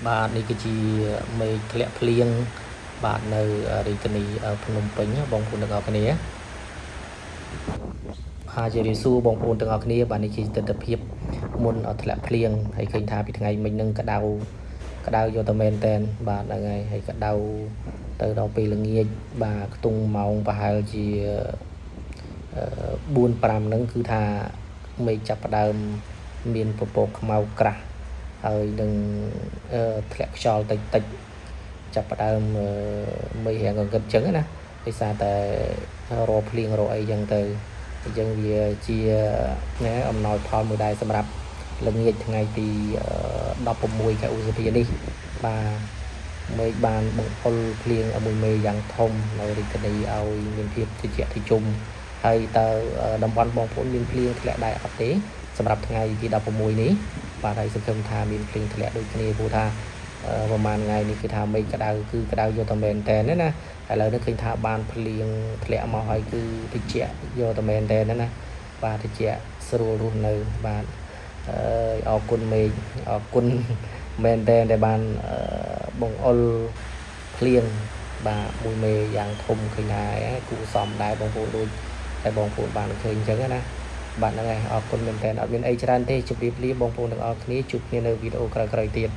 បាទនេះគឺជាមេឃធ្លាក់ភ្លៀងបាទនៅរាជធានីភ្នំពេញបងប្អូនទាំងអស់គ្នាហើយជម្រាបសួរបងប្អូនទាំងអស់គ្នាបាទនេះជាទស្សនវិជ្ជាមុនធ្លាក់ភ្លៀងហើយឃើញថាពីថ្ងៃមិញនឹងក្តៅយកទៅមែនតែនបាទហ្នឹងហើយក្តៅទៅដល់ពេលល្ងាចបាទខ្ទង់ម៉ោងប្រហែលជា4-5ហ្នឹងគឺថាមេឃចាប់ផ្ដើមមានពពកខ្មៅក្រាស់ហើយនឹងធ្លាក់ខ្យល់តិចចាប់ផ្ដើមមេឃរាងកង្កឹតអញ្ចឹងណាដោយសារតែរកភ្លៀងរកអីអញ្ចឹងទៅអញ្ចឹងវាជាអំណោយផលមួយដែរសម្រាប់ល្ងាចថ្ងៃទី16ខែឧសភានេះបាទមេឃបានបង្អុរភ្លៀងមួយមេយ៉ាងធំនៅរាជធានីឲ្យមានភាពត្រជាក់ត្រជុំហើយតើតំបន់បងប្អូនមានភ្លៀងធ្លាក់ដែរអត់ទេសម្រាប់ថ្ងៃទី16នេះបាទហើយសង្ឃឹមថាមានភ្លៀងធ្លាក់ដូចគ្នាព្រោះថាប្រហែលថ្ងៃនេះគឺថាមេឃក្តៅយកតែមែនតែនណាឥឡូវនេះឃើញថាបានភ្លៀងធ្លាក់មកហើយគឺត្រជាក់យកតែមែនតែនណាបាទត្រជាក់ស្រួលរស់នៅបាទអរគុណមេឃអរគុណមែនតែនដែលបានបង្អុរភ្លៀងបាទមួយមេយ៉ាងធំឃើញថាគួរសមដែរបងប្អូនដូចតែបងប្អូនបានឃើញអញ្ចឹងណាបាទហ្នឹងហើយអរគុណមែនតើអត់មានអីច្រើនទេជម្រាបលាបងប្អូនទាំងអស់គ្នាជួបគ្នានៅវីដេអូក្រោយៗទៀត